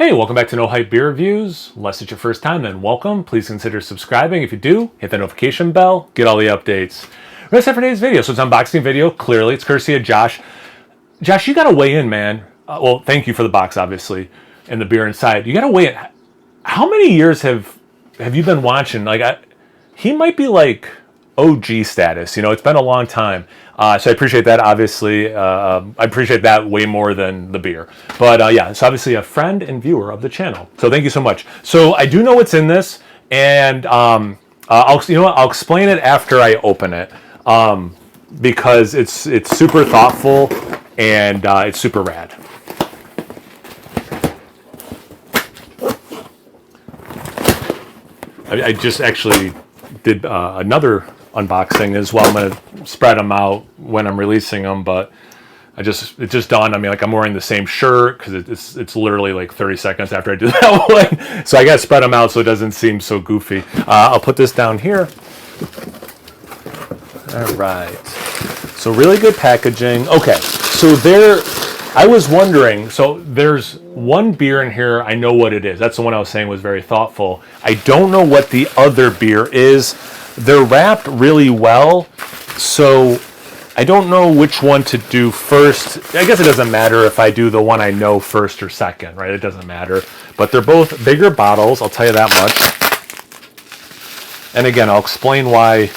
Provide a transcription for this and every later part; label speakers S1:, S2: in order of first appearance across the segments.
S1: Hey, welcome back to No Hype Beer Reviews. Unless it's your first time, then welcome. Please consider subscribing. If you do, hit the notification bell, get all the updates. That's it for today's video. So it's an unboxing video. Clearly, it's courtesy of Josh. Josh, you got to weigh in, man. Well, thank you for the box, obviously, and the beer inside. You got to weigh in. How many years have you been watching? He might be like OG status. You know, it's been a long time. So I appreciate that, obviously. I appreciate that way more than the beer. But yeah, it's obviously a friend and viewer of the channel. So thank you so much. So I do know what's in this, and I'll explain it after I open it, because it's super thoughtful and it's super rad. I just actually did another unboxing as well. I'm gonna spread them out when I'm releasing them, but it just dawned on me, like, I'm wearing the same shirt because it's literally like 30 seconds after I do that one, so I gotta spread them out so it doesn't seem so goofy. I'll put this down here. All right, so really good packaging. Okay, so I was wondering, so there's one beer in here, I know what it is. That's the one I was saying was very thoughtful. I don't know what the other beer is. They're wrapped really well, so I don't know which one to do first. I guess it doesn't matter if I do the one I know first or second, right? It doesn't matter. But they're both bigger bottles, I'll tell you that much. And again, I'll explain why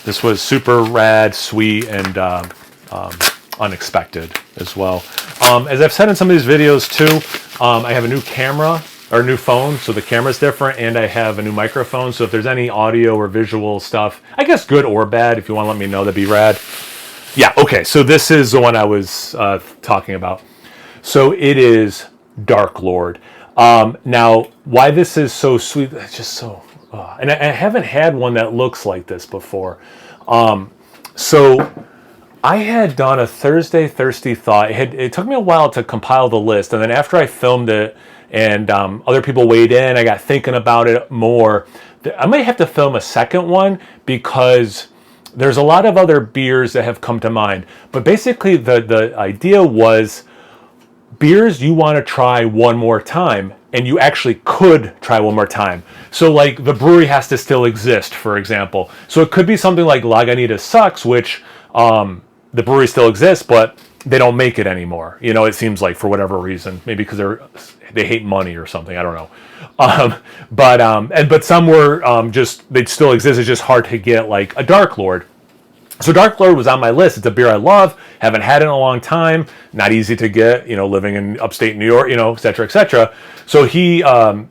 S1: this was super rad, sweet, and unexpected as well. As I've said in some of these videos too, I have a new camera, or new phone, so the camera's different, and I have a new microphone, so if there's any audio or visual stuff, I guess good or bad, if you want to let me know, that'd be rad. Yeah, okay, so this is the one I was talking about. So it is Dark Lord. Now, why this is so sweet, it's just so, and I haven't had one that looks like this before. So I had done a Thursday Thirsty Thought. It took me a while to compile the list, and then after I filmed it, and other people weighed in, I got thinking about it more. I might have to film a second one because there's a lot of other beers that have come to mind. But basically the idea was beers you want to try one more time, and you actually could try one more time. So like the brewery has to still exist, for example. So it could be something like Lagunitas Sucks, which the brewery still exists, but they don't make it anymore. You know, it seems like, for whatever reason, maybe because they hate money or something. I don't know. But some were just, they'd still exist. It's just hard to get like a Dark Lord. So Dark Lord was on my list. It's a beer I love. Haven't had it in a long time. Not easy to get, you know, living in upstate New York, you know, et cetera, et cetera. So he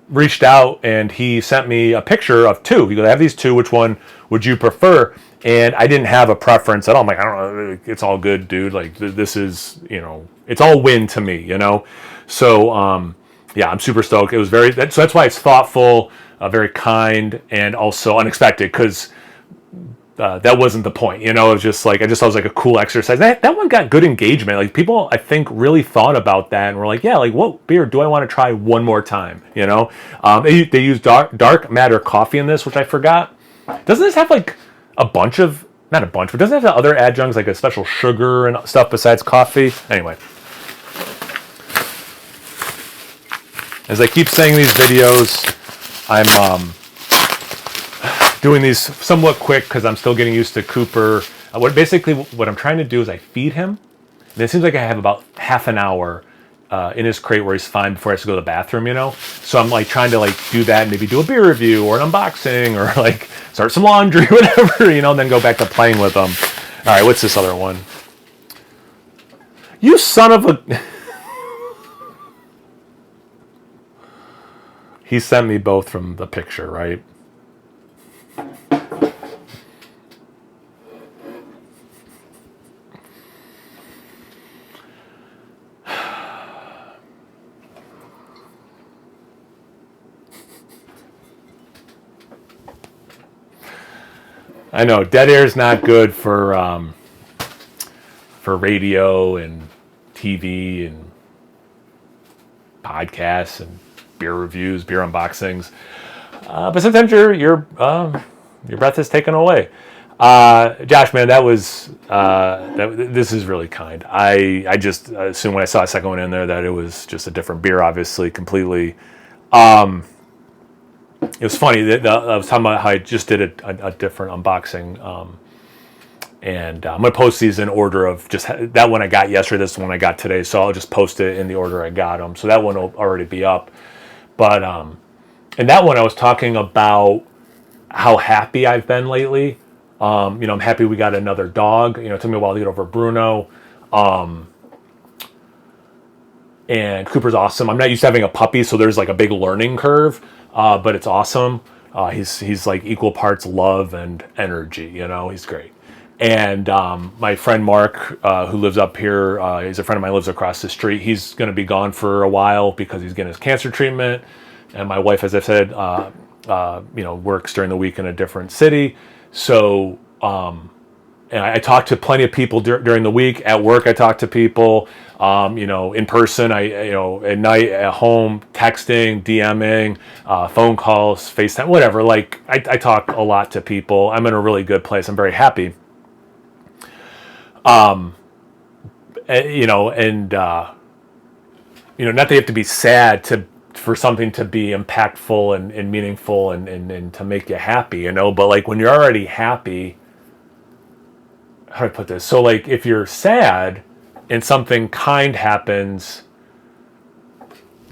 S1: reached out and he sent me a picture of two. He goes, I have these two. Which one would you prefer? And I didn't have a preference at all. I'm like, I don't know. It's all good, dude. Like, this is, you know, it's all win to me, you know? So, yeah, I'm super stoked. It was so that's why it's thoughtful, very kind, and also unexpected, because that wasn't the point, you know? It was just like, I just thought it was like a cool exercise. That one got good engagement. Like, people, I think, really thought about that and were like, yeah, like, what beer do I want to try one more time, you know? They use dark matter coffee in this, which I forgot. Doesn't this have like a bunch of, not a bunch, but doesn't it have other adjuncts, like a special sugar and stuff besides coffee? Anyway. As I keep saying in these videos, I'm doing these somewhat quick because I'm still getting used to Cooper. What I'm trying to do is I feed him. And it seems like I have about half an hour in his crate where he's fine before I have to go to the bathroom, you know? So I'm like trying to like do that and maybe do a beer review or an unboxing or like start some laundry, whatever, you know, and then go back to playing with them. All right, what's this other one? You son of a... He sent me both from the picture, right? I know dead air is not good for radio and TV and podcasts and beer reviews, beer unboxings. But sometimes your breath is taken away. Josh, man, this is really kind. I just assumed when I saw a second one in there that it was just a different beer, obviously, completely. It was funny that I was talking about how I just did a different unboxing, and I'm gonna post these in order of just that one I got yesterday, this one I got today. So I'll just post it in the order I got them. So that one will already be up. But in that one, I was talking about how happy I've been lately. I'm happy we got another dog. It took me a while to get over Bruno. And Cooper's awesome. I'm not used to having a puppy, so there's like a big learning curve, but it's awesome. He's like equal parts love and energy. He's great. And my friend Mark, who lives up here, he's a friend of mine, lives across the street. He's going to be gone for a while because he's getting his cancer treatment. And my wife, as I said, works during the week in a different city. So, and I talk to plenty of people during the week. At work, I talk to people, in person, at night, at home, texting, DMing, phone calls, FaceTime, whatever. Like, I talk a lot to people. I'm in a really good place. I'm very happy. Not that you have to be sad for something to be impactful and meaningful and to make you happy, but like when you're already happy, how do I put this? So like if you're sad and something kind happens,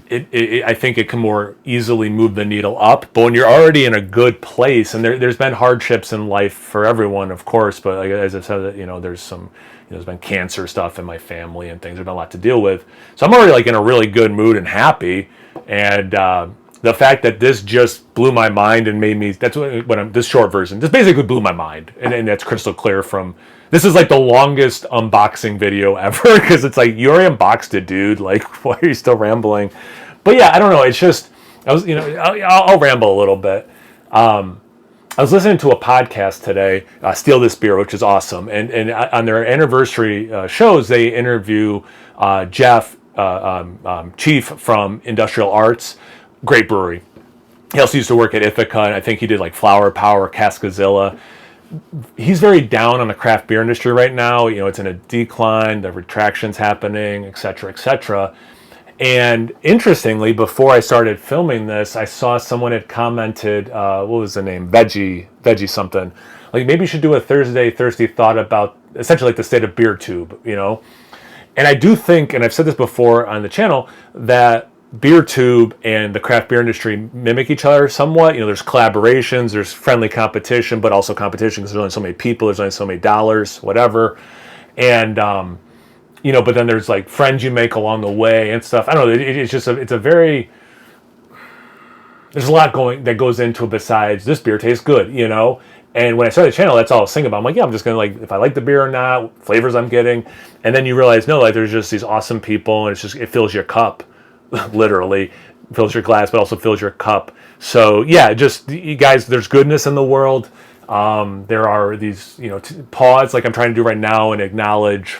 S1: I think it can more easily move the needle up. But when you're already in a good place, and there's been hardships in life for everyone, of course, but like, as I said, there's been cancer stuff in my family and things. There's been a lot to deal with. So I'm already like in a really good mood and happy. And the fact that this just blew my mind and made me, that's what I'm, this short version, this basically blew my mind. And that's crystal clear this is like the longest unboxing video ever, because it's like, you already unboxed it, dude. Like, why are you still rambling? But yeah, I don't know. It's just, I'll ramble a little bit. I was listening to a podcast today, Steal This Beer, which is awesome. And on their anniversary shows, they interview Jeff, Chief from Industrial Arts, great brewery. He also used to work at Ithaca, and I think he did like Flower Power, Cascazilla. He's very down on the craft beer industry right now. It's in a decline, the retraction's happening, et cetera, et cetera. And interestingly, before I started filming this, I saw someone had commented, what was the name? Veggie something. Like, maybe you should do a Thirsty Thought about essentially like the state of BeerTube, And I do think, and I've said this before on the channel, that BeerTube and the craft beer industry mimic each other somewhat. There's collaborations, there's friendly competition, but also competition because there's only so many people, there's only so many dollars, whatever. And, but then there's like friends you make along the way and stuff. I don't know. It's just there's a lot that goes into it besides this beer tastes good, And when I started the channel, that's all I was thinking about. I'm like, yeah, I'm just going to if I like the beer or not, flavors I'm getting. And then you realize, no, like there's just these awesome people and it fills your cup, literally fills your glass, but also fills your cup. So yeah, just you guys, there's goodness in the world. There are these, pause like I'm trying to do right now and acknowledge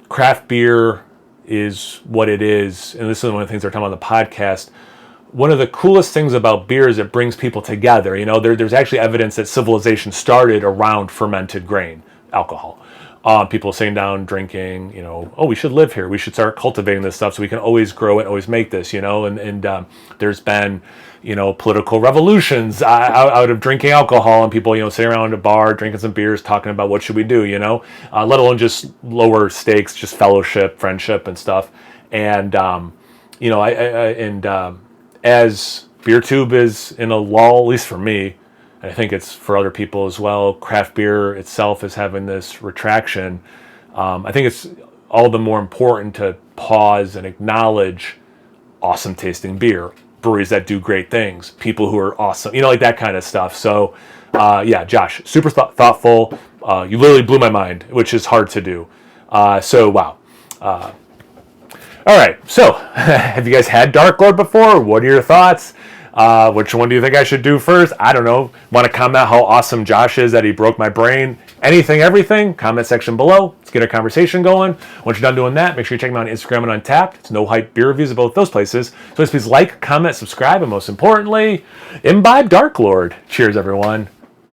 S1: craft beer is what it is. And this is one of the things they're talking about on the podcast. One of the coolest things about beer is it brings people together. There's actually evidence that civilization started around fermented grain, alcohol. People sitting down, drinking, oh, we should live here. We should start cultivating this stuff so we can always grow it, always make this, and there's been, political revolutions out of drinking alcohol and people, sitting around a bar, drinking some beers, talking about what should we do, let alone just lower stakes, just fellowship, friendship and stuff. And, as BeerTube is in a lull, at least for me, and I think it's for other people as well, craft beer itself is having this retraction. I think it's all the more important to pause and acknowledge awesome tasting beer, breweries that do great things, people who are awesome, like that kind of stuff. So, yeah, Josh, super thoughtful. You literally blew my mind, which is hard to do. So, wow. All right, so have you guys had Dark Lord before? What are your thoughts? Which one do you think I should do first? I don't know. Want to comment how awesome Josh is that he broke my brain? Anything, everything, comment section below. Let's get a conversation going. Once you're done doing that, make sure you check me out on Instagram and Untapped. It's No Hype Beer Reviews of both those places. So please like, comment, subscribe, and most importantly, imbibe Dark Lord. Cheers, everyone.